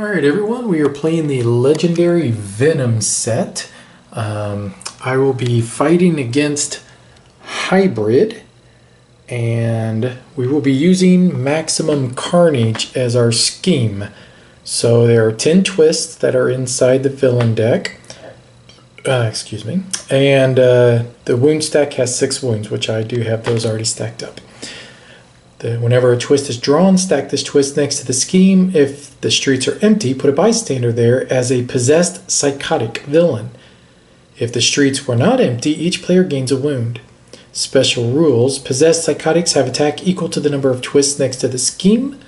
Alright everyone, we are playing the legendary Venom set. I will be fighting against Hybrid, and we will be using Maximum Carnage as our scheme. So there are 10 twists that are inside the villain deck. Excuse me. And the wound stack has 6 wounds, which I do have those already stacked up. Whenever a twist is drawn, stack this twist next to the scheme. If the streets are empty, put a bystander there as a possessed psychotic villain. If the streets were not empty, each player gains a wound. Special rules: possessed psychotics have attack equal to the number of twists next to the scheme.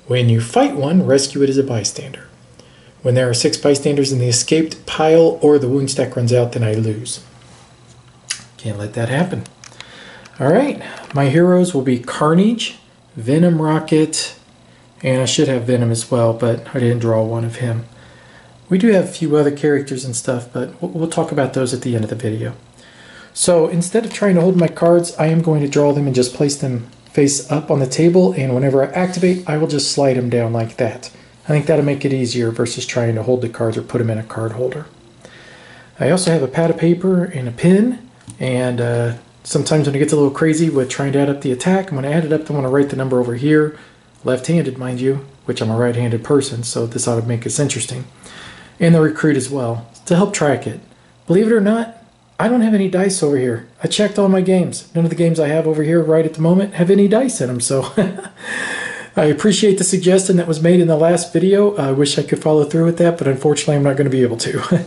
When you fight one, rescue it as a bystander. When there are 6 bystanders in the escaped pile or the wound stack runs out, then I lose. Can't let that happen. Alright, my heroes will be Carnage, Venom Rocket, and I should have Venom as well, but I didn't draw one of him. We do have a few other characters and stuff, but we'll talk about those at the end of the video. So instead of trying to hold my cards, I am going to draw them and just place them face up on the table, and whenever I activate, I will just slide them down like that. I think that'll make it easier versus trying to hold the cards or put them in a card holder. I also have a pad of paper and a pen, and sometimes when it gets a little crazy with trying to add up the attack, I'm going to add it up, I want to write the number over here, left-handed mind you, which I'm a right-handed person, so this ought to make this interesting. And the recruit as well, to help track it. Believe it or not, I don't have any dice over here. I checked all my games. None of the games I have over here right at the moment have any dice in them, so I appreciate the suggestion that was made in the last video. I wish I could follow through with that, but unfortunately I'm not going to be able to.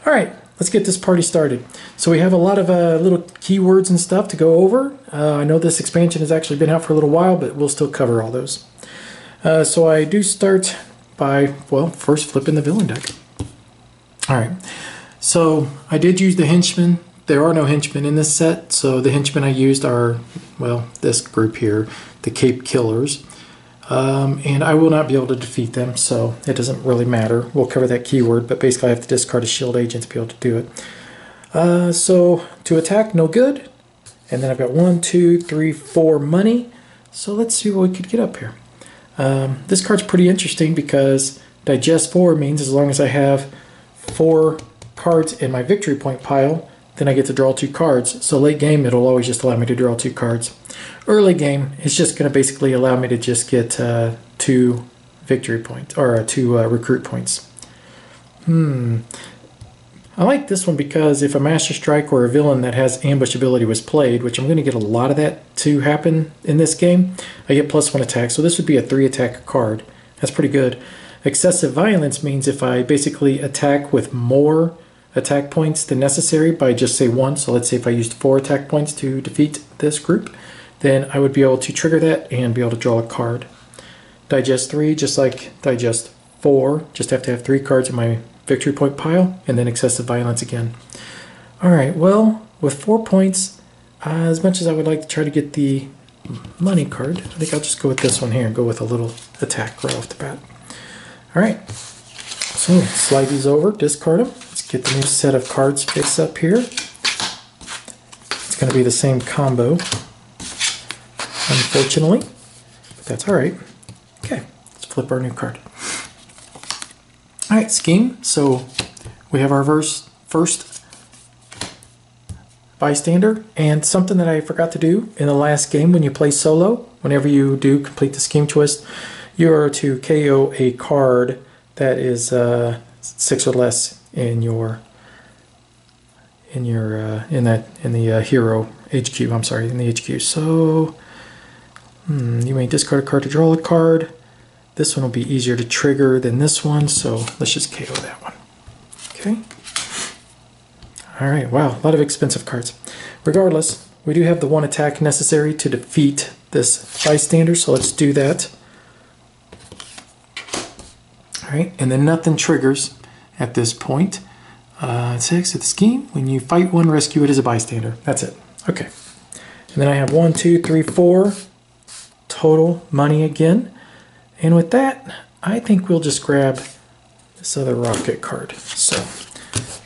Alright. Let's get this party started. So we have a lot of little keywords and stuff to go over. I know this expansion has actually been out for a little while, but we'll still cover all those. So I do start by, well, first flipping the villain deck. Alright, so I did use the henchmen. There are no henchmen in this set, so the henchmen I used are, well, this group here, the Cape Killers. And I will not be able to defeat them, so it doesn't really matter. We'll cover that keyword, but basically I have to discard a shield agent to be able to do it. So to attack, no good. And then I've got 1, 2, 3, 4 money. So let's see what we could get up here. This card's pretty interesting because digest 4 means as long as I have 4 cards in my victory point pile, then I get to draw 2 cards. So late game, it'll always just allow me to draw 2 cards. Early game, it's just going to basically allow me to just get 2 victory points, or 2 recruit points. I like this one because if a Master Strike or a villain that has ambush ability was played, which I'm going to get a lot of that to happen in this game, I get +1 attack. So this would be a 3 attack card. That's pretty good. Excessive violence means if I basically attack with more attack points than necessary by just say 1, so let's say if I used 4 attack points to defeat this group, then I would be able to trigger that and be able to draw a card. Digest 3, just like Digest 4, just have to have 3 cards in my victory point pile, and then excessive violence again. Alright, well, with 4 points, as much as I would like to try to get the money card, I think I'll just go with this one here and go with a little attack right off the bat. Alright, so slide these over, discard them. Let's get the new set of cards face up here. It's going to be the same combo, unfortunately, but that's alright. Okay, let's flip our new card. Alright, scheme. So we have our first bystander, and something that I forgot to do in the last game when you play solo, whenever you do complete the scheme twist, you are to KO a card that is 6 or less in the hero HQ. I'm sorry, in the HQ. So you may discard a card to draw a card. This one will be easier to trigger than this one, so let's just KO that one. Okay. All right. Wow, a lot of expensive cards. Regardless, we do have the 1 attack necessary to defeat this bystander, so let's do that. Alright, and then nothing triggers at this point. 6 at the scheme. When you fight one, rescue it as a bystander. That's it. Okay. And then I have 1, 2, 3, 4 total money again. And with that, I think we'll just grab this other rocket card. So,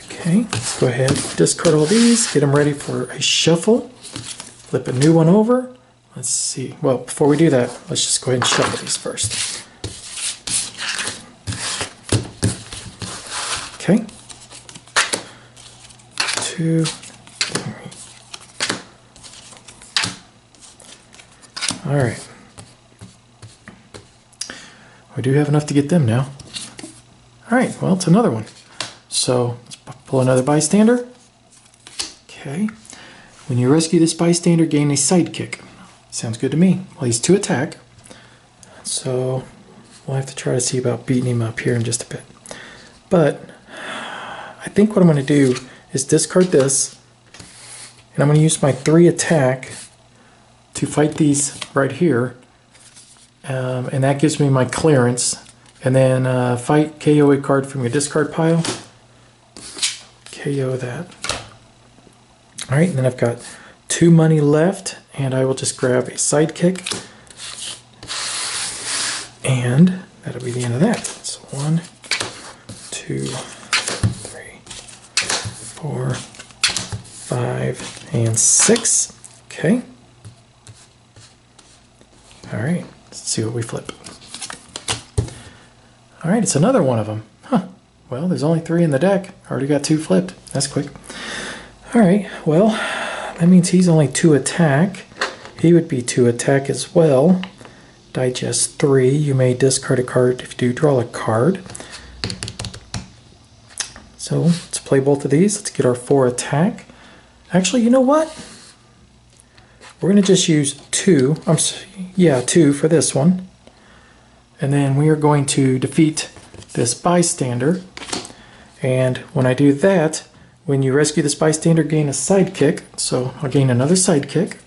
okay, let's go ahead, discard all these, get them ready for a shuffle. Flip a new one over. Let's see. Well, before we do that, let's just go ahead and shuffle these first. Okay. 2, 3. All right. We do have enough to get them now. All right, well, it's another one. So let's pull another bystander. Okay. When you rescue this bystander, gain a sidekick. Sounds good to me. Well, he's 2 attack. So we'll have to try to see about beating him up here in just a bit. But I think what I'm going to do is discard this. And I'm going to use my 3 attack to fight these right here. And that gives me my clearance. And then fight, KO a card from your discard pile. KO that. Alright, and then I've got 2 money left. And I will just grab a sidekick. And that'll be the end of that. So 1, 2, 3, 4, 5, and 6. Okay. Alright, let's see what we flip. Alright, it's another one of them. Huh. Well, there's only 3 in the deck. Already got 2 flipped. That's quick. Alright, well, that means he's only 2 attack. He would be 2 attack as well. Digest 3. You may discard a card if you do draw a card. So let's play both of these. Let's get our 4 attack. Actually, you know what? We're going to just use 2. 2 for this one. And then we are going to defeat this bystander. And when I do that, when you rescue this bystander, gain a sidekick. So I'll gain another sidekick.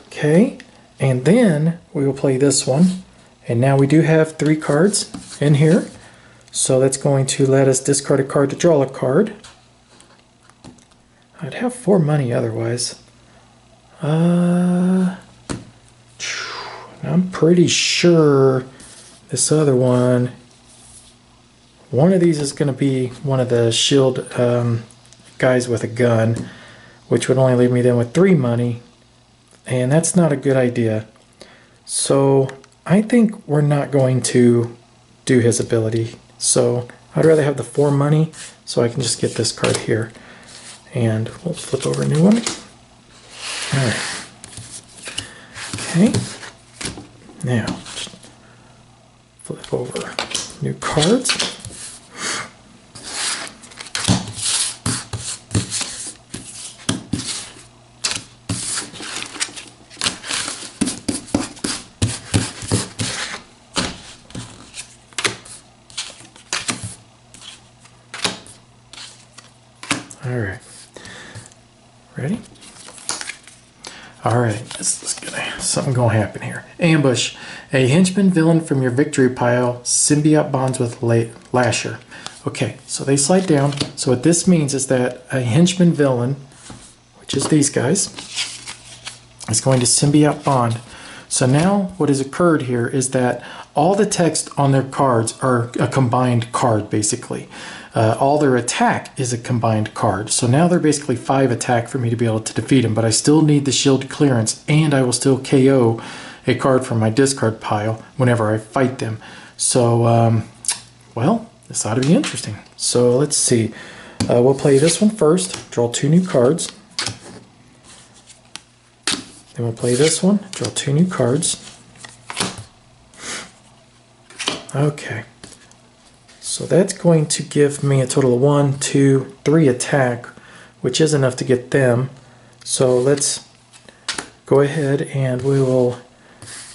Okay. And then we will play this one. And now we do have 3 cards in here. So that's going to let us discard a card to draw a card. I'd have 4 money otherwise. I'm pretty sure this other one, one of these is going to be one of the shield guys with a gun, which would only leave me then with 3 money, and that's not a good idea. So I think we're not going to do his ability. So I'd rather have the 4 money so I can just get this card here. And we'll flip over a new one. Alright. Okay. Now, flip over new cards. Alright. Ready? Alright, something gonna happen here. Ambush. A henchman villain from your victory pile symbiote bonds with Lasher. Okay, so they slide down. So what this means is that a henchman villain, which is these guys, is going to symbiote bond. So now what has occurred here is that all the text on their cards are a combined card, basically. All their attack is a combined card. So now they're basically 5 attack for me to be able to defeat them, but I still need the shield clearance, and I will still KO a card from my discard pile whenever I fight them. So, well, this ought to be interesting. So let's see. We'll play this one first, draw 2 new cards. Then we'll play this one, draw 2 new cards. Okay. So that's going to give me a total of 1, 2, 3 attack, which is enough to get them. So let's go ahead and we will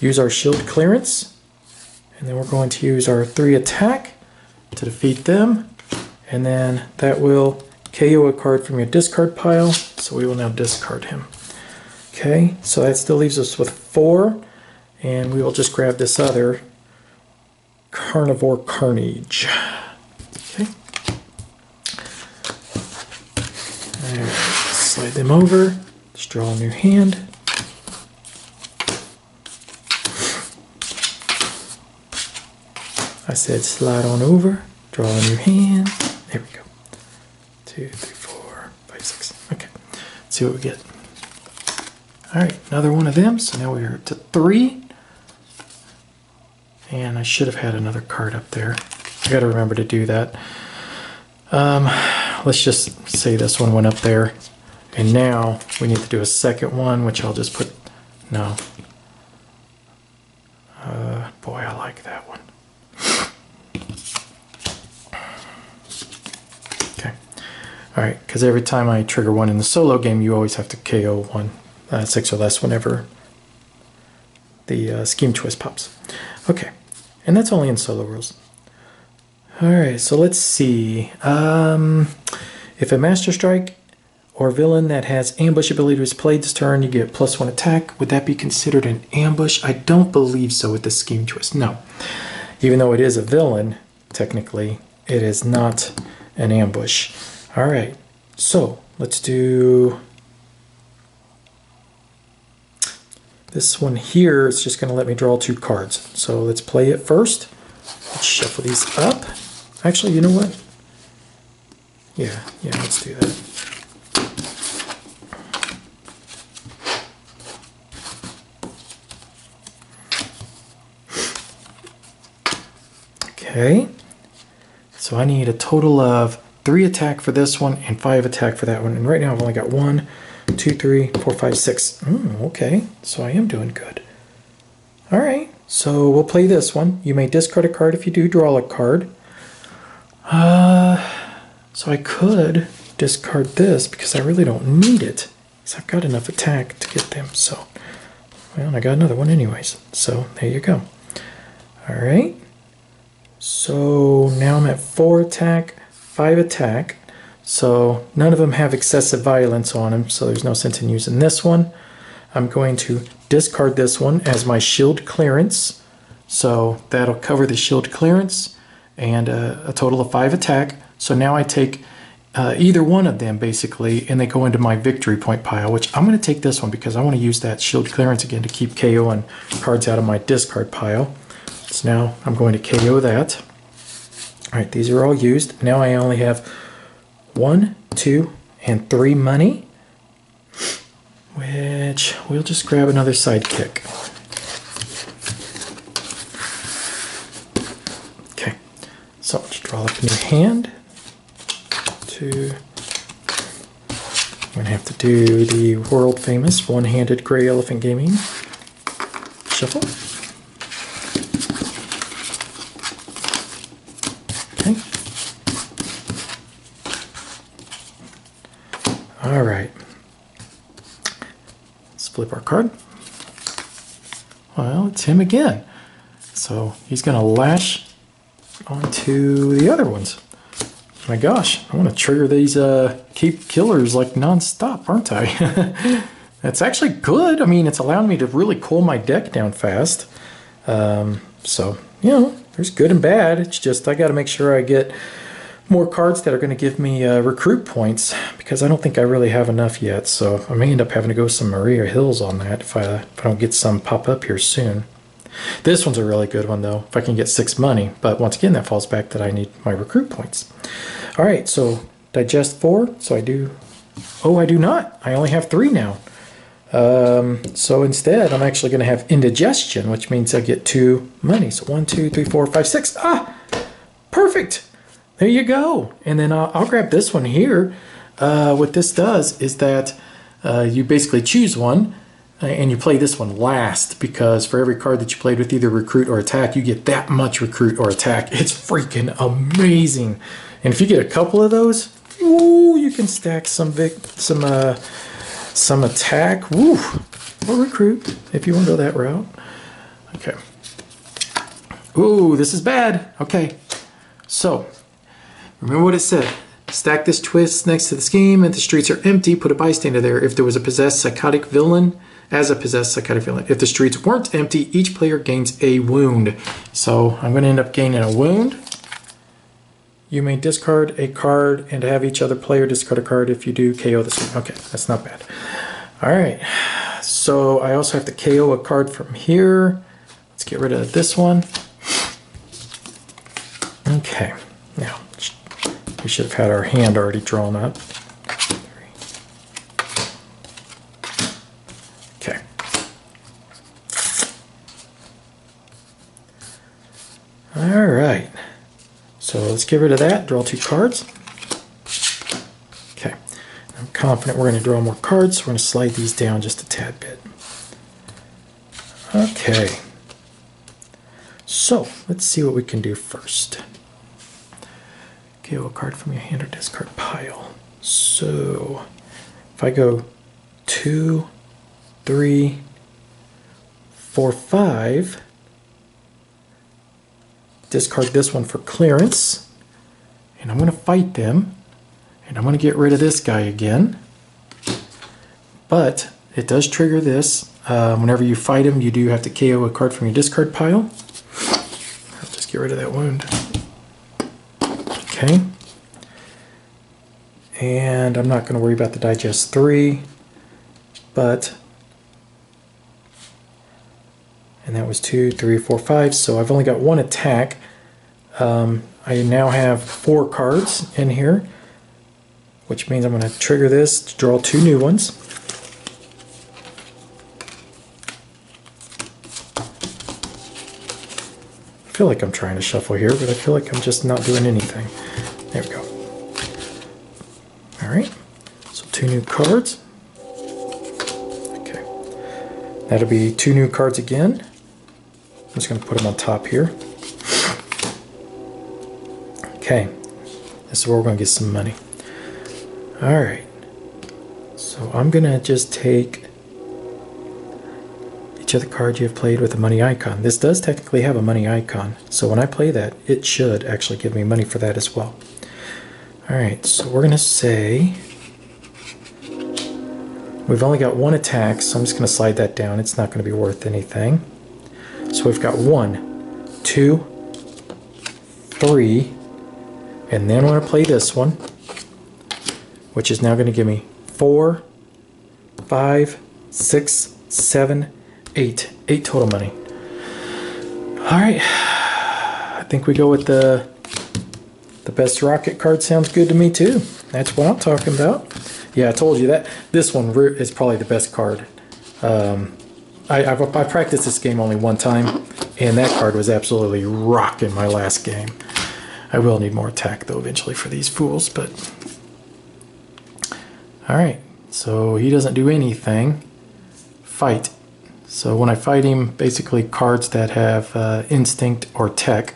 use our shield clearance. And then we're going to use our 3 attack to defeat them. And then that will KO a card from your discard pile. So we will now discard him. Okay, so that still leaves us with 4. And we will just grab this other Carnivore Carnage. Okay. Alright, slide them over. Let's draw a new hand. I said slide on over, draw a new hand. There we go. 2, 3, 4, 5, 6. Okay. Let's see what we get. Alright, another one of them. So now we're up to 3. And I should have had another card up there. I gotta remember to do that. Let's just say this one went up there. And now we need to do a second one, which I'll just put, no. Boy, I like that one. Okay. All right, because every time I trigger one in the solo game, you always have to KO one, 6 or less whenever the scheme twist pops. Okay, and that's only in solo rules. All right, so let's see. If a Master Strike or villain that has ambush ability is played this turn, you get +1 attack. Would that be considered an ambush? I don't believe so with the scheme twist. No. Even though it is a villain, technically, it is not an ambush. All right, so let's do this one here. It's just going to let me draw 2 cards. So let's play it first. Let's shuffle these up. Actually, you know what? Yeah, let's do that. Okay, so I need a total of 3 attack for this one and 5 attack for that one. And right now I've only got 1, 2, 3, 4, 5, 6. Okay, so I am doing good. All right, so we'll play this one. You may discard a card if you do draw a card. So I could discard this because I really don't need it. Because I've got enough attack to get them. So, well, I got another one anyways. So there you go. All right. So now I'm at 4 attack, 5 attack. So none of them have excessive violence on them, so there's no sense in using this one. I'm going to discard this one as my shield clearance. So that'll cover the shield clearance and a total of 5 attack. So now I take either one of them basically, and they go into my victory point pile, which I'm going to take this one because I want to use that shield clearance again to keep KOing cards out of my discard pile. So now I'm going to KO that. All right, these are all used. Now I only have 1, 2, and 3 money, which we'll just grab another sidekick. Okay, so let's draw up a new hand. 2. I'm going to have to do the world famous one-handed GreyElephant gaming. Shuffle. All right, let's flip our card. Well, it's him again. So he's going to lash onto the other ones. My gosh, I want to trigger these keep killers like non-stop, aren't I? That's actually good. I mean, it's allowing me to really cool my deck down fast. So, you know, there's good and bad. It's just I got to make sure I get more cards that are going to give me recruit points, because I don't think I really have enough yet. So I may end up having to go some Maria Hills on that if I don't get some pop up here soon. This one's a really good one though, if I can get 6 money. But once again, that falls back that I need my recruit points. All right, so digest 4. So I do. Oh, I do not. I only have 3 now. So instead, I'm actually going to have indigestion, which means I get 2 money. So 1, 2, 3, 4, 5, 6. Ah, perfect. There you go. And then I'll grab this one here. What this does is that you basically choose one and you play this one last, because for every card that you played with either recruit or attack, you get that much recruit or attack. It's freaking amazing. And if you get a couple of those, ooh, you can stack some attack, woo, or recruit if you want to go that route. Okay. Ooh, this is bad. Okay. So remember what it said. Stack this twist next to the scheme. If the streets are empty, put a bystander there. If there was a possessed psychotic villain, as a possessed psychotic villain. If the streets weren't empty, each player gains a wound. So I'm going to end up gaining a wound. You may discard a card and have each other player discard a card. If you do, KO this one. Okay, that's not bad. All right. So I also have to KO a card from here. Let's get rid of this one. Okay. Now, we should have had our hand already drawn up. Okay. All right. So let's get rid of that. Draw 2 cards. I'm confident we're going to draw more cards, so we're going to slide these down just a tad bit. Okay. So, let's see what we can do first. KO a card from your hand or discard pile. So, if I go 2, 3, 4, 5, discard this one for clearance, and I'm going to fight them, and I'm going to get rid of this guy again. But it does trigger this. Whenever you fight him, you do have to KO a card from your discard pile. I'll just get rid of that wound. Okay. And I'm not going to worry about the digest 3, but, and that was 2, 3, 4, 5, so I've only got one attack. I now have 4 cards in here, which means I'm going to trigger this to draw 2 new ones. I feel like I'm trying to shuffle here, but I feel like I'm just not doing anything. There we go. Alright, so 2 new cards. Okay, that'll be 2 new cards again. I'm just going to put them on top here. Okay, this is where we're going to get some money. Alright, so I'm going to just take each of the cards you have played with a money icon. This does technically have a money icon, so when I play that, it should actually give me money for that as well. Alright, so we're going to say we've only got 1 attack, so I'm just going to slide that down. It's not going to be worth anything. So we've got 1, 2, 3, and then we're going to play this one, which is now going to give me 4, 5, 6, 7, 8. 8 total money. Alright, I think we go with the best rocket card. Sounds good to me too. That's what I'm talking about. Yeah, I told you that this one is probably the best card. I practiced this game only one time, and that card was absolutely rocking my last game. I will need more attack though eventually for these fools, but alright, so he doesn't do anything. Fight. So when I fight him, basically cards that have instinct or tech.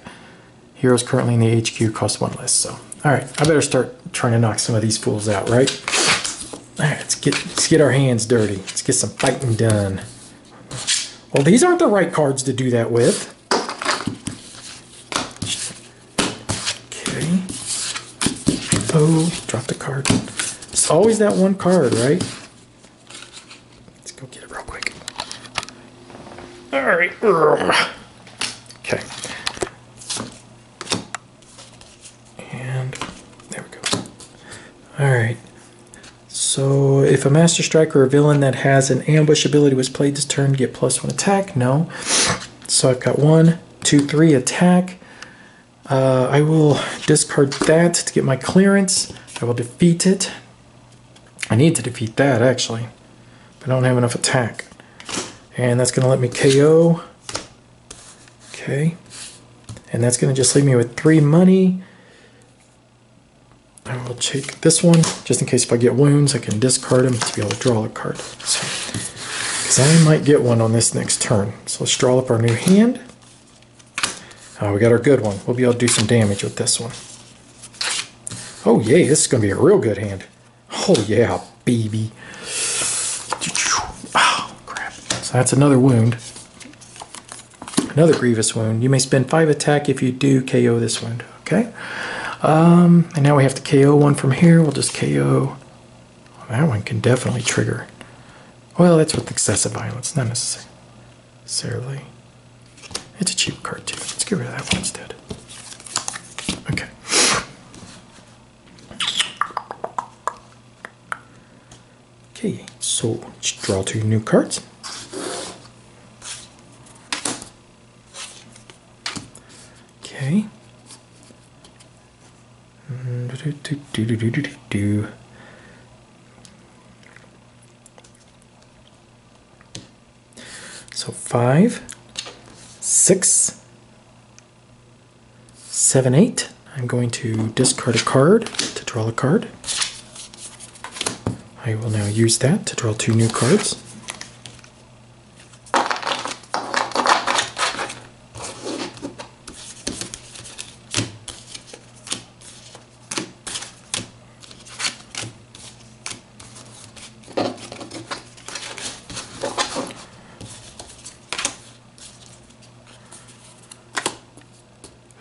Heroes currently in the HQ cost 1 less. So, alright, I better start trying to knock some of these fools out, right? Alright, let's get our hands dirty. Let's get some fighting done. Well, these aren't the right cards to do that with. Okay. Oh, dropped a card. It's always that one card, right? Let's go get it real quick. Alright. Okay. Alright, so if a Master Striker or villain that has an ambush ability was played this turn, get +1 attack? No. So I've got 1, 2, 3 attack. I will discard that to get my clearance. I will defeat it. I need to defeat that actually, but I don't have enough attack. And that's going to let me KO. Okay. And that's going to just leave me with 3 money. I will take this one, just in case if I get wounds, I can discard them to be able to draw a card. Because I might get one on this next turn. So let's draw up our new hand. Oh, we got our good one. We'll be able to do some damage with this one. Oh, yay, this is going to be a real good hand. Oh, yeah, baby. Oh, crap. So that's another wound. Another grievous wound. You may spend 5 attack if you do KO this wound. Okay. And now we have to KO one from here. We'll just KO. Well, that one can definitely trigger. Well, that's with excessive violence, not necessarily. It's a cheap card too. Let's get rid of that one instead. Okay. Okay, so let's draw 2 new cards. Okay. So 5, 6, 7, 8. I'm going to discard a card to draw a card. I will now use that to draw 2 new cards.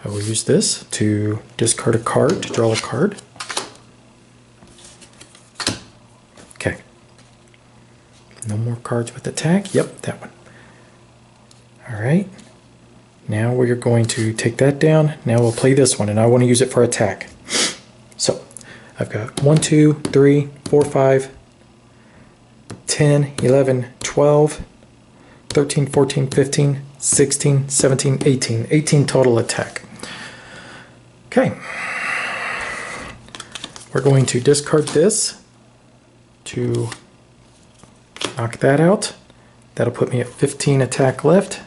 I will use this to discard a card, to draw a card. Okay. No more cards with attack. Yep, that one. Alright. Now we're going to take that down. Now we'll play this one, and I want to use it for attack. So, I've got 1, 2, 3, 4, 5, 10, 11, 12, 13, 14, 15, 16, 17, 18. 18 total attack. Okay. We're going to discard this to knock that out. That'll put me at 15 attack left.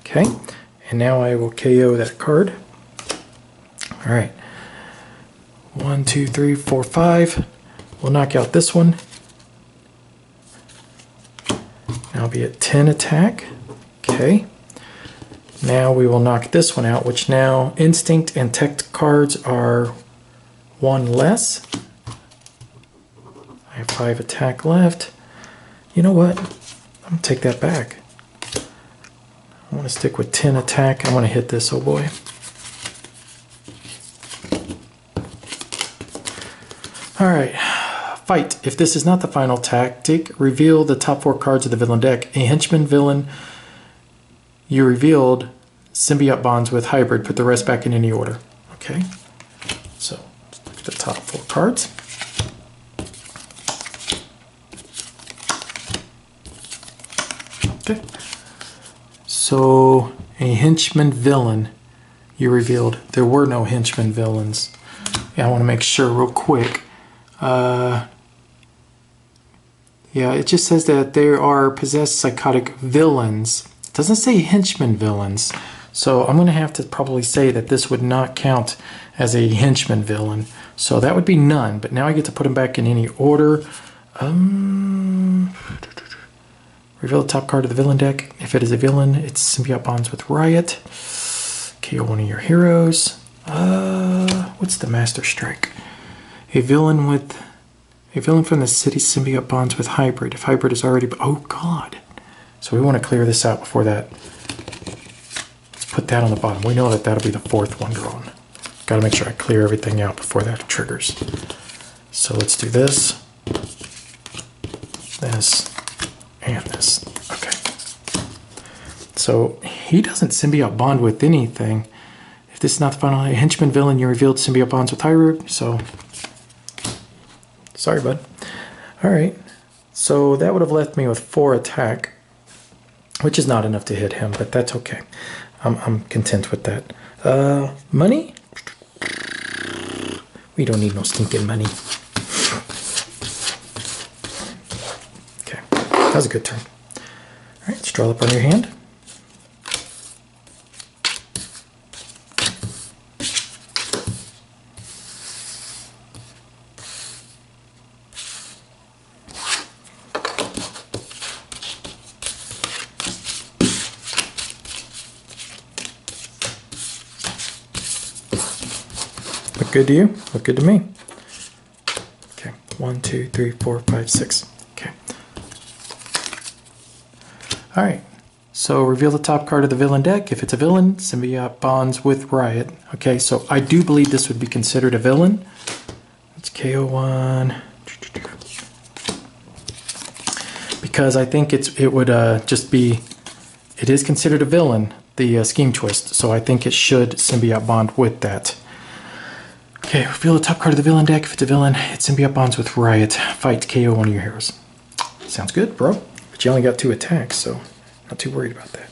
Okay. And now I will KO that card. Alright. 1, 2, 3, 4, 5. We'll knock out this one. I'll be at 10 attack. Okay. Now we will knock this one out, which now instinct and tech cards are 1 less. I have 5 attack left. You know what? I'm going to take that back. I want to stick with 10 attack. I want to hit this, oh boy. Alright. Fight. If this is not the final tactic, reveal the top 4 cards of the villain deck. A henchman villain you revealed symbiote bonds with hybrid. Put the rest back in any order. Okay. So, look at the top 4 cards. Okay. So, a henchman villain you revealed. There were no henchman villains. Yeah, I want to make sure real quick. Yeah, it just says that there are possessed psychotic villains. It doesn't say henchman villains. So I'm going to have to probably say that this would not count as a henchman villain. So that would be none. But now I get to put them back in any order. Reveal the top card of the villain deck. If it is a villain, its symbiote bonds with Riot. KO one of your heroes. What's the Master Strike? A villain from the city symbiote bonds with hybrid. If hybrid is already... Oh, God. So we want to clear this out before that. Let's put that on the bottom. We know that that'll be the 4th one drawn. Got to make sure I clear everything out before that triggers. So let's do this. This. And this. Okay. So he doesn't symbiote bond with anything. If this is not the final henchman villain, you revealed symbiote bonds with hybrid. So... Sorry, bud. Alright, so that would have left me with 4 attack, which is not enough to hit him, but that's okay. I'm content with that. Money? We don't need no stinking money. Okay, that was a good turn. Alright, let's draw up on your hand. Look good to you? Look good to me. Okay, 1, 2, 3, 4, 5, 6. Okay. Alright, so reveal the top card of the villain deck. If it's a villain, symbiote bonds with Riot. Okay, so I do believe this would be considered a villain. Let's KO one. Because I think it would just be... It is considered a villain, the Scheme Twist, so I think it should symbiote bond with that. Okay, reveal the top card of the villain deck. If it's a villain, it symbiote bonds with Riot. Fight, KO one of your heroes. Sounds good, bro. But you only got 2 attacks, so not too worried about that.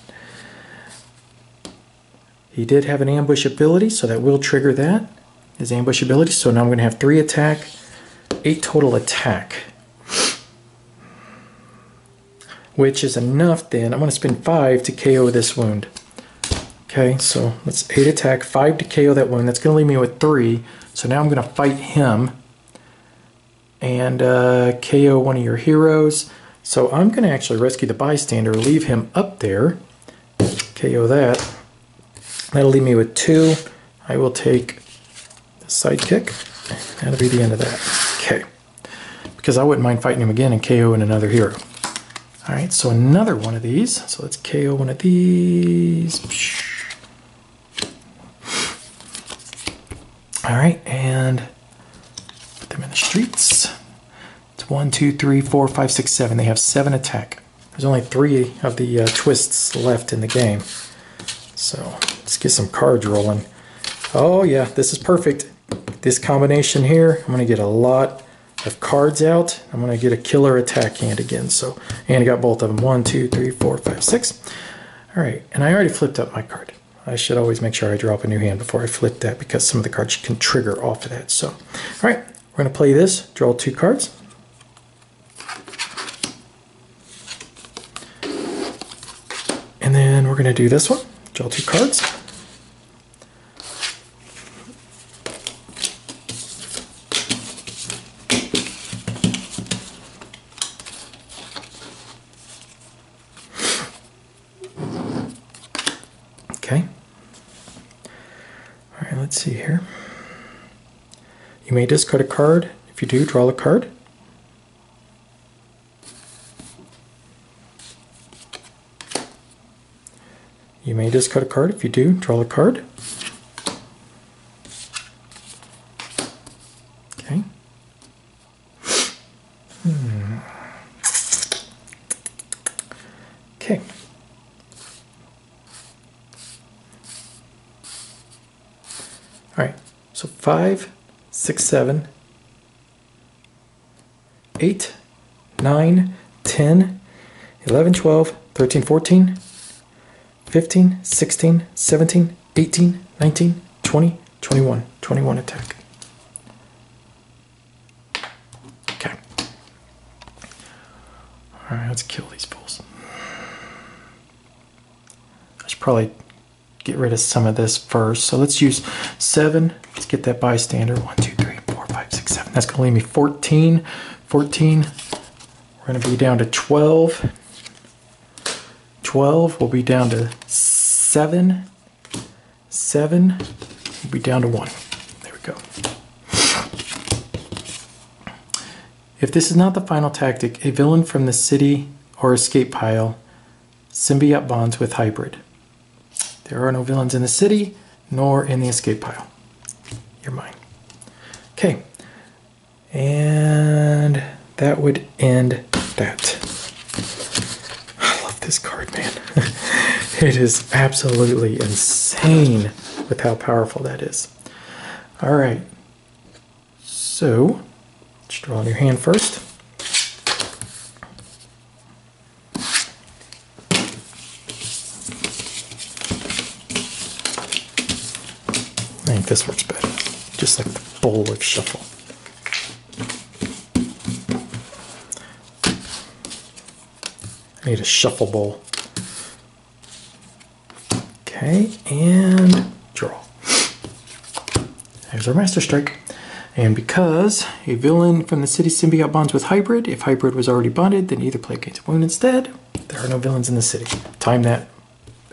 He did have an ambush ability, so that will trigger that. His ambush ability. So now I'm going to have 3 attack, 8 total attack. Which is enough then. I'm going to spend 5 to KO this wound. Okay, so let's 8 attack, 5 to KO that wound. That's going to leave me with 3. So now I'm going to fight him. and KO one of your heroes. So I'm going to actually rescue the bystander, leave him up there, KO that. That'll leave me with 2. I will take the sidekick. That'll be the end of that. Okay. Because I wouldn't mind fighting him again and KOing another hero. Alright, so another one of these. So let's KO one of these. Alright, and put them in the streets. It's 1, 2, 3, 4, 5, 6, 7. They have 7 attack. There's only 3 of the twists left in the game. So let's get some cards rolling. Oh yeah, this is perfect. This combination here, I'm going to get a lot of cards out. I'm going to get a killer attack hand again. So, and I got both of them. 1, 2, 3, 4, 5, 6. Alright, and I already flipped up my card. I should always make sure I drop a new hand before I flip that because some of the cards can trigger off of that. So, alright, we're going to play this. Draw 2 cards. And then we're going to do this one. Draw 2 cards. Okay. All right, let's see here. You may discard a card. If you do, draw a card. You may discard a card. If you do, draw a card. Okay. Okay. All right, so 5, 6, 7, 8, 9, 10, 11, 12, 13, 14, 15, 16, 17, 18, 19, 20, 21. 21 attack. Okay. All right, let's kill these fools. I should probably get rid of some of this first. So let's use 7. Let's get that bystander. 1, 2, 3, 4, 5, 6, 7. That's going to leave me 14. 14. We're going to be down to 12. 12. We'll be down to 7. 7. We'll be down to 1. There we go. If this is not the final tactic, a villain from the city or escape pile symbiote bonds with hybrid. There are no villains in the city, nor in the escape pile. You're mine. Okay. And that would end that. I love this card, man. It is absolutely insane with how powerful that is. All right. So, let's draw on your hand first. I think this works better. Just like the bowl of shuffle. I need a shuffle bowl. Okay, and draw. There's our Master Strike. And because a villain from the city symbiote bonds with hybrid, if hybrid was already bonded, then either play against wound instead. There are no villains in the city. Time that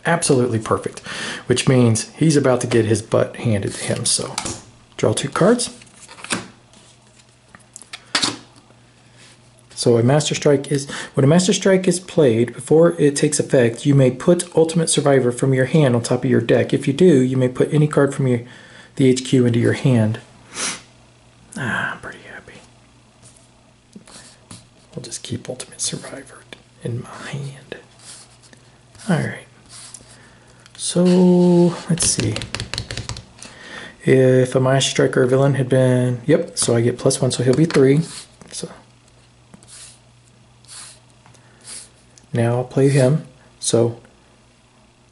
absolutely perfect, which means he's about to get his butt handed to him. So draw 2 cards. So a Master Strike is, when a Master Strike is played, before it takes effect, you may put Ultimate Survivor from your hand on top of your deck. If you do, you may put any card from the HQ into your hand. I'm pretty happy. We'll just keep Ultimate Survivor in my hand. Alright. So, let's see. If a Master Strike or a villain had been... Yep, so I get +1, so he'll be 3. So now I'll play him. So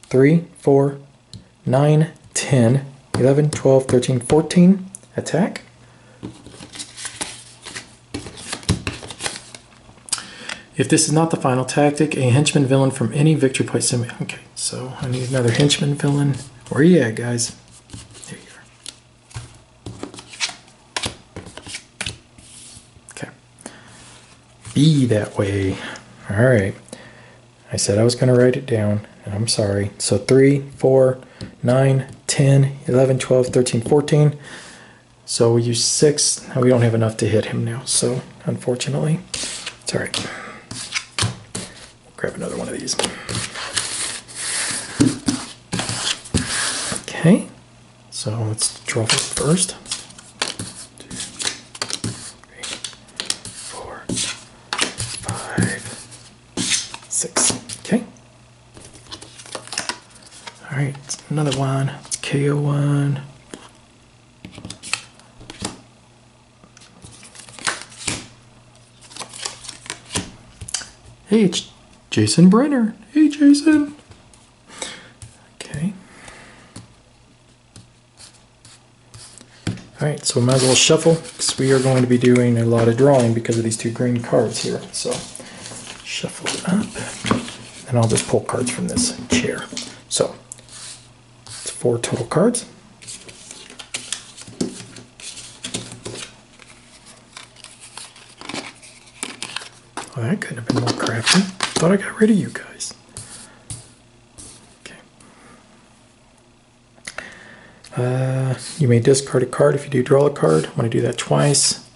3, 4, 9, 10, 11, 12, 13, 14. Attack. If this is not the final tactic, a henchman villain from any victory point symbiote. Okay, so I need another henchman villain. Where are you at, guys? There you are. Okay. be that way. All right. I said I was going to write it down, and I'm sorry. So 3, 4, 9, 10, 11, 12, 13, 14. So we use 6. Now we don't have enough to hit him now, so unfortunately, it's all right. Grab another one of these. Okay, so let's draw first. 2, 3, 4, 5, 6. Okay. All right, another one. It's KO one. Hey, it's Jason Brenner. Hey, Jason. Okay. All right, so we might as well shuffle because we are going to be doing a lot of drawing because of these 2 green cards here. So shuffle it up, and I'll just pull cards from this chair. So it's 4 total cards. Well, that couldn't have been more crafty. Thought I got rid of you guys. Okay. You may discard a card if you do draw a card. I'm going to do that twice.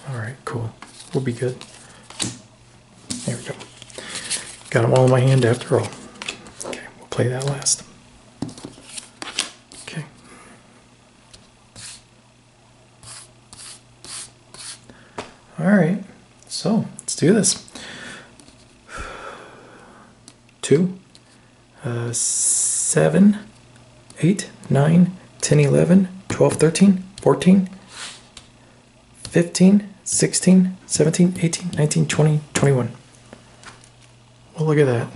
Alright, cool. We'll be good. There we go. Got them all in my hand after all. Okay, we'll play that last. Okay. Alright, so let's do this. 2, 7, 8, 9, 10, 11, 12, 13, 14, 15, 16, 17, 18, 19, 20, 21. Well, look at that.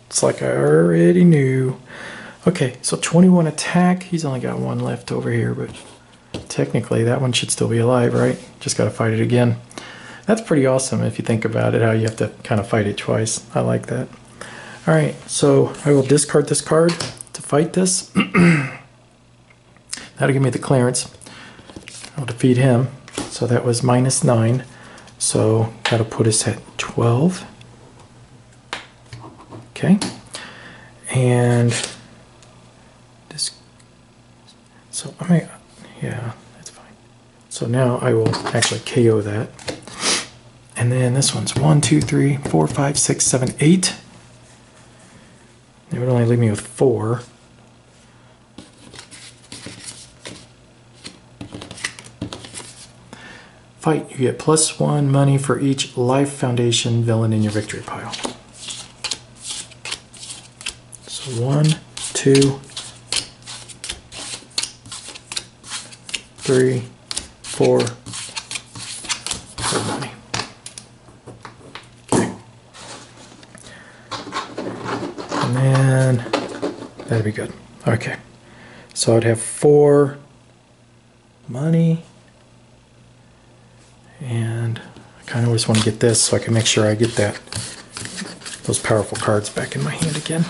It's like I already knew. Okay, so 21 attack. He's only got 1 left over here, but technically that one should still be alive, right? Just got to fight it again. That's pretty awesome if you think about it, how you have to kind of fight it twice. I like that. All right, so I will discard this card to fight this. That'll give me the clearance. I'll defeat him. So that was -9. So that'll put us at 12. Okay. And this. So I mean, yeah, that's fine. So now I will actually KO that. And then this one's 1, 2, 3, 4, 5, 6, 7, 8. It would only leave me with 4. Fight. You get +1 money for each Life Foundation villain in your victory pile. So 1, 2, 3, 4 money. And then that'd be good. Okay. So I'd have 4 money. And I kind of always want to get this so I can make sure I get those powerful cards back in my hand again.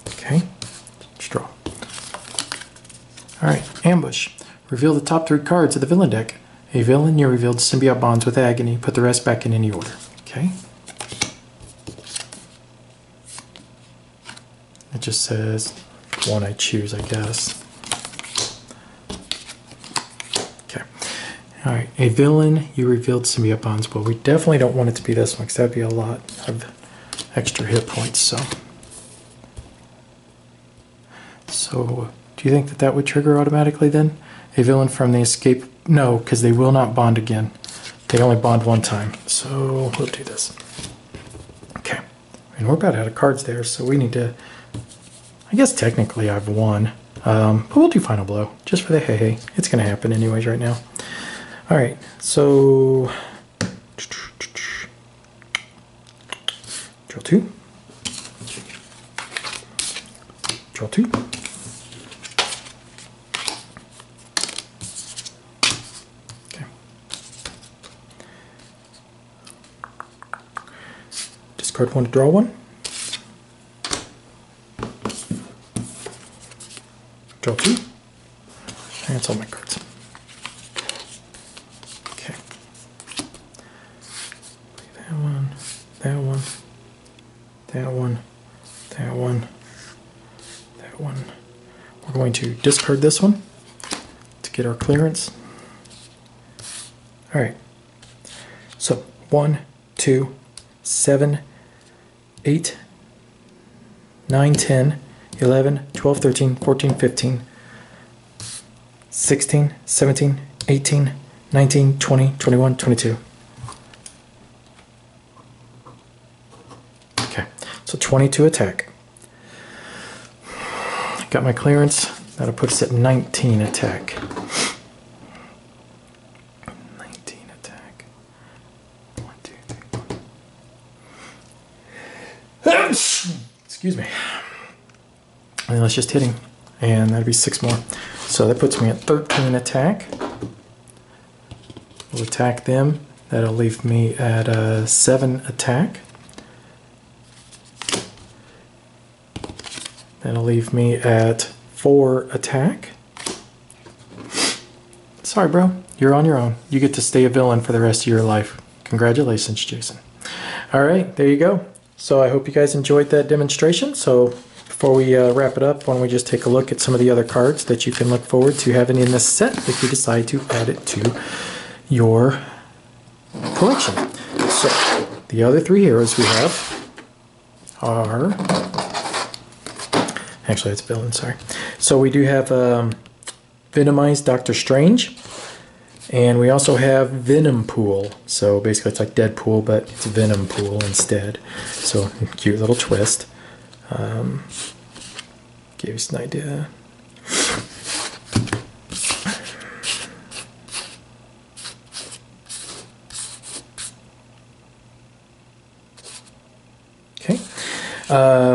Okay, straw. Alright, ambush. Reveal the top 3 cards of the villain deck. A villain, you revealed symbiote bonds with agony. Put the rest back in any order. Okay. It just says one I choose, I guess. Okay. Alright, a villain, you revealed symbiote bonds. Well, we definitely don't want it to be this one because that'd be a lot of extra hit points, so do you think that would trigger automatically then? A villain from the escape? No, because they will not bond again. They only bond 1 time. So we'll do this. Okay. And we're about out of cards there, so we need to... I guess technically I've won. But we'll do final blow. Just for the hey. It's going to happen anyways right now. Alright, so... Drill 2. Draw 2. Okay. Discard 1 to draw 1. Draw 2. And that's all my cards. Okay. That one, that one, that one, that one, that one. We're going to discard this one to get our clearance. All right. So 1, 2, 7, 8, 9, 10, 11, 12, 13, 14, 15, 16, 17, 18, 19, 20, 21, 22. Okay, so 22 attack. Got my clearance. That'll put us at 19 attack. 19 attack. 1, 2, 3. Excuse me. And that's just hitting, and that'd be 6 more. So that puts me at 13 attack. We'll attack them. That'll leave me at 7 attack. That'll leave me at 4 attack. Sorry, bro. You're on your own. You get to stay a villain for the rest of your life. Congratulations, Jason. All right, there you go. So I hope you guys enjoyed that demonstration. So before we wrap it up, why don't we just take a look at some of the other cards that you can look forward to having in this set if you decide to add it to your collection. So the other 3 heroes we have are... Actually, it's villain, sorry. So we do have Venomized Doctor Strange, and we also have Venom Pool. So basically it's like Deadpool, but it's Venom Pool instead. So cute little twist. Give us an idea. Okay.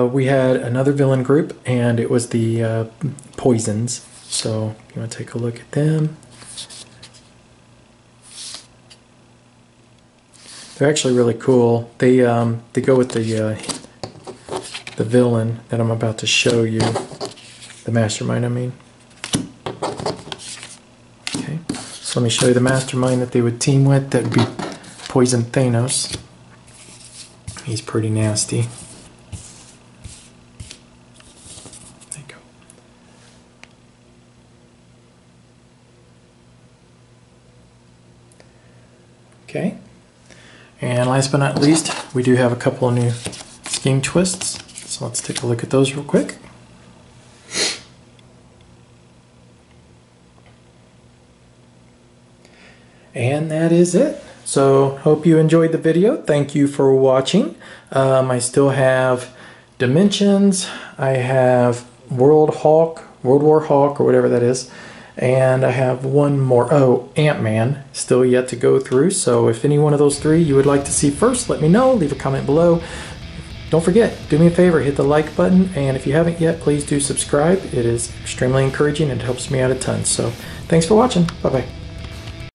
We had another villain group, and it was the Poisons. So you want to take a look at them. They're actually really cool. They go with the villain that I'm about to show you, the mastermind, I mean. Okay, so let me show you the mastermind that they would team with. That would be Poison Thanos. He's pretty nasty. There you go. Okay, and last but not least, we do have a couple of new scheme twists. So let's take a look at those real quick. And that is it. So hope you enjoyed the video. Thank you for watching. I still have Dimensions. I have World War Hawk, or whatever that is. And I have one more. Oh, Ant-Man, still yet to go through. So if any one of those 3 you would like to see first, let me know. Leave a comment below. Don't forget, do me a favor, hit the like button, and if you haven't yet, please do subscribe. It is extremely encouraging and it helps me out a ton. So thanks for watching. Bye-bye.